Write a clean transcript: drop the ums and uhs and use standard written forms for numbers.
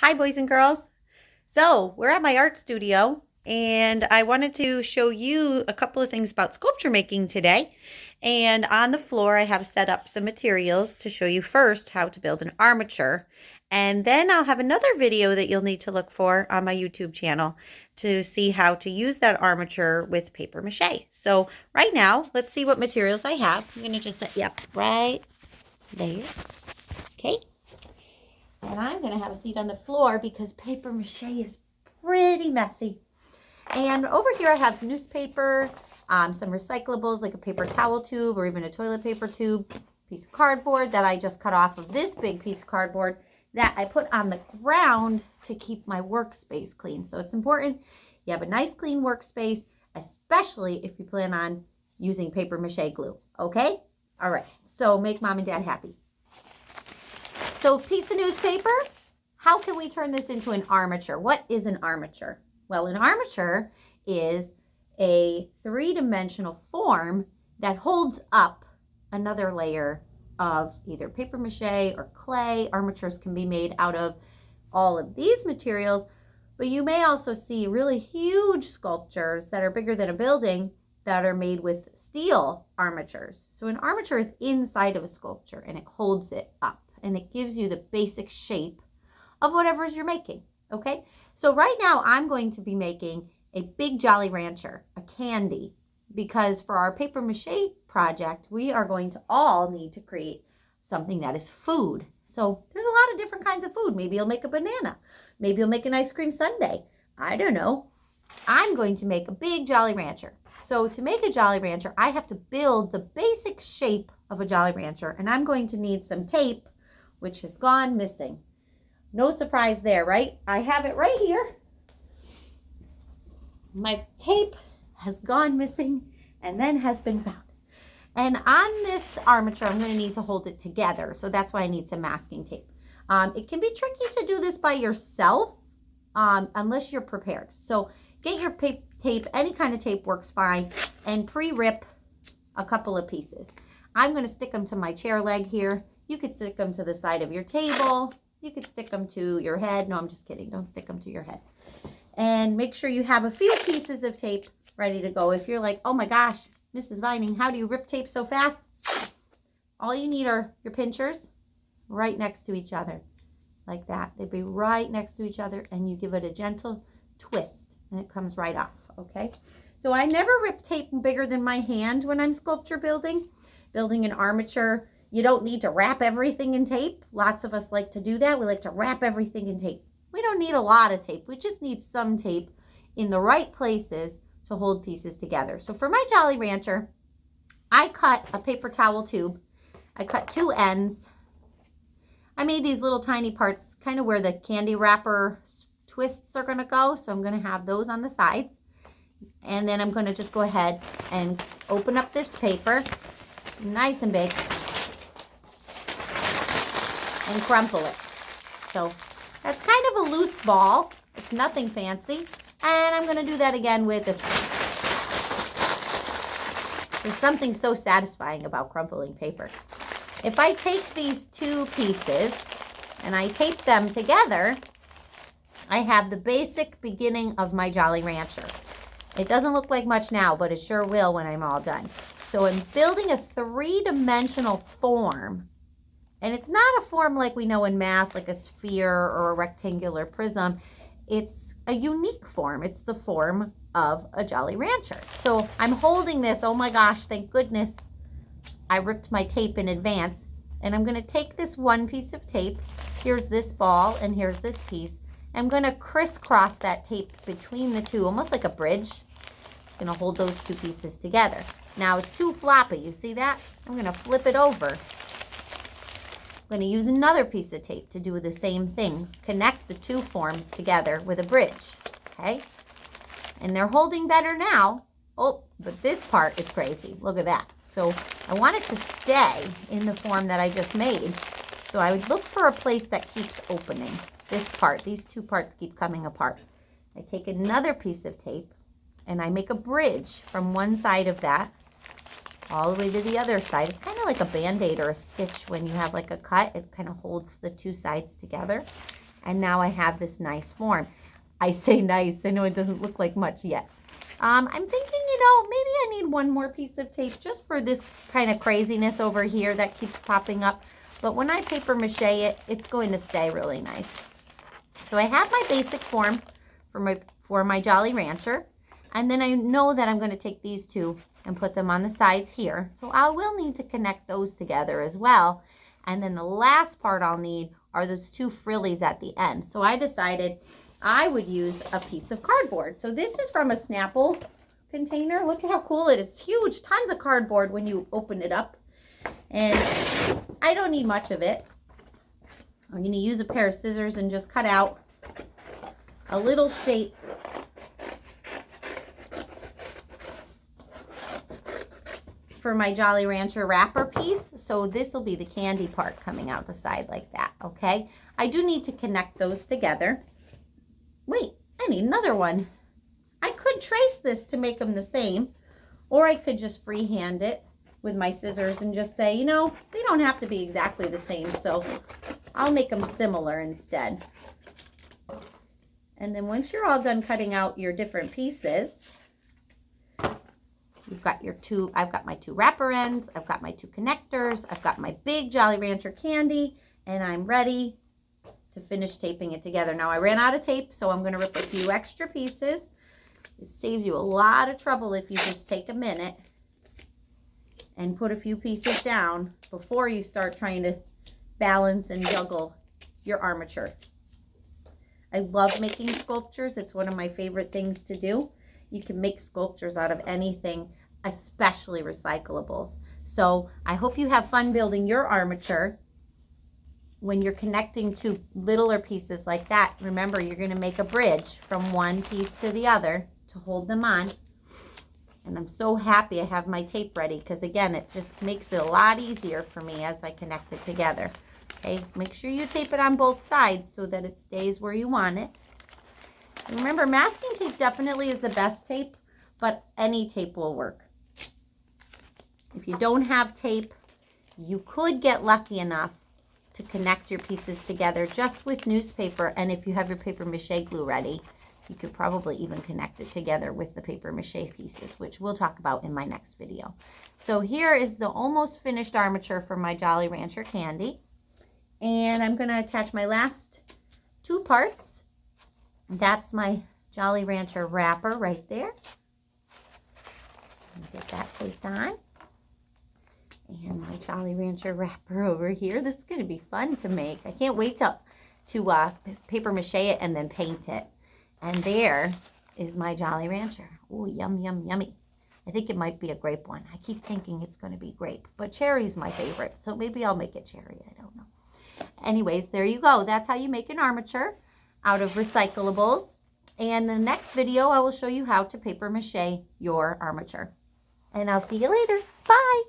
Hi, boys and girls. So, we're at my art studio, and I wanted to show you a couple of things about sculpture making today. And on the floor, I have set up some materials to show you first how to build an armature. And then I'll have another video that you'll need to look for on my YouTube channel to see how to use that armature with paper mache. So, right now, let's see what materials I have. I'm going to just set you up right there. Okay. And I'm going to have a seat on the floor because paper mache is pretty messy. And over here I have newspaper, some recyclables like a paper towel tube or even a toilet paper tube, piece of cardboard that I just cut off of this big piece of cardboard that I put on the ground to keep my workspace clean. So it's important you have a nice clean workspace, especially if you plan on using paper mache glue. Okay? All right. So make mom and dad happy. So piece of newspaper, how can we turn this into an armature? What is an armature? Well, an armature is a three-dimensional form that holds up another layer of either paper mache or clay. Armatures can be made out of all of these materials, but you may also see really huge sculptures that are bigger than a building that are made with steel armatures. So an armature is inside of a sculpture and it holds it up. And it gives you the basic shape of whatever you're making, okay? So right now I'm going to be making a big Jolly Rancher, a candy, because for our paper mache project, we are going to all need to create something that is food. So there's a lot of different kinds of food. Maybe you'll make a banana. Maybe you'll make an ice cream sundae. I don't know. I'm going to make a big Jolly Rancher. So to make a Jolly Rancher, I have to build the basic shape of a Jolly Rancher, and I'm going to need some tape, which has gone missing. No surprise there, right? I have it right here. My tape has gone missing and then has been found. And on this armature, I'm going to need to hold it together. So that's why I need some masking tape. It can be tricky to do this by yourself unless you're prepared. So get your tape, any kind of tape works fine, and pre-rip a couple of pieces. I'm going to stick them to my chair leg here. You could stick them to the side of your table. You could stick them to your head. No, I'm just kidding. Don't stick them to your head. And make sure you have a few pieces of tape ready to go. If you're like, oh my gosh, Mrs. Vining, how do you rip tape so fast? All you need are your pinchers right next to each other. Like that. They'd be right next to each other, and you give it a gentle twist, and it comes right off, okay? So I never rip tape bigger than my hand when I'm sculpture building an armature. You don't need to wrap everything in tape. Lots of us like to do that. We like to wrap everything in tape. We don't need a lot of tape. We just need some tape in the right places to hold pieces together. So for my Jolly Rancher, I cut a paper towel tube. I cut two ends. I made these little tiny parts kind of where the candy wrapper twists are going to go. So I'm going to have those on the sides. And then I'm going to just go ahead and open up this paper, nice and big, and crumple it. So that's kind of a loose ball. It's nothing fancy. And I'm going to do that again with this one. There's something so satisfying about crumpling paper. If I take these two pieces and I tape them together, I have the basic beginning of my Jolly Rancher. It doesn't look like much now, but it sure will when I'm all done. So I'm building a three-dimensional form. And it's not a form like we know in math, like a sphere or a rectangular prism. It's a unique form. It's the form of a Jolly Rancher. So I'm holding this. Oh my gosh, thank goodness I ripped my tape in advance. And I'm going to take this one piece of tape. Here's this ball and here's this piece. I'm going to crisscross that tape between the two, almost like a bridge. It's going to hold those two pieces together. Now it's too floppy. You see that? I'm going to flip it over. I'm going to use another piece of tape to do the same thing. Connect the two forms together with a bridge, okay? And they're holding better now. Oh, but this part is crazy. Look at that. So I want it to stay in the form that I just made. So I would look for a place that keeps opening. This part, these two parts keep coming apart. I take another piece of tape and I make a bridge from one side of that all the way to the other side. It's kind of like a Band-Aid or a stitch when you have like a cut. It kind of holds the two sides together. And now I have this nice form. I say nice, I know it doesn't look like much yet. I'm thinking, maybe I need one more piece of tape just for this kind of craziness over here that keeps popping up. But when I paper mache it, it's going to stay really nice. So I have my basic form for my Jolly Rancher. And then I know that I'm going to take these two and put them on the sides here. So I will need to connect those together as well. And then the last part I'll need are those two frillies at the end. So I decided I would use a piece of cardboard. So this is from a Snapple container. Look at how cool it is. It's huge, tons of cardboard when you open it up. And I don't need much of it. I'm going to use a pair of scissors and just cut out a little shape for my Jolly Rancher wrapper piece. So this will be the candy part coming out the side like that, okay? I do need to connect those together. Wait, I need another one. I could trace this to make them the same, or I could just freehand it with my scissors and just say, they don't have to be exactly the same, so I'll make them similar instead. And then once you're all done cutting out your different pieces, you've got I've got my two wrapper ends, I've got my two connectors, I've got my big Jolly Rancher candy, and I'm ready to finish taping it together. Now I ran out of tape, so I'm going to rip a few extra pieces. It saves you a lot of trouble if you just take a minute and put a few pieces down before you start trying to balance and juggle your armature. I love making sculptures. It's one of my favorite things to do. You can make sculptures out of anything, especially recyclables. So I hope you have fun building your armature. When you're connecting two littler pieces like that, remember you're going to make a bridge from one piece to the other to hold them on. And I'm so happy I have my tape ready because, again, it just makes it a lot easier for me as I connect it together. Okay, make sure you tape it on both sides so that it stays where you want it. And remember, masking tape definitely is the best tape, but any tape will work. If you don't have tape, you could get lucky enough to connect your pieces together just with newspaper. And if you have your paper mache glue ready, you could probably even connect it together with the paper mache pieces, which we'll talk about in my next video. So here is the almost finished armature for my Jolly Rancher candy. And I'm going to attach my last two parts. That's my Jolly Rancher wrapper right there. Get that taped on. And my Jolly Rancher wrapper over here. This is going to be fun to make. I can't wait to paper mache it and then paint it. And there is my Jolly Rancher. Oh, yum, yum, yummy. I think it might be a grape one. I keep thinking it's going to be grape, but cherry's my favorite. So maybe I'll make it cherry. I don't know. Anyways, there you go. That's how you make an armature out of recyclables. And the next video, I will show you how to paper mache your armature. And I'll see you later. Bye.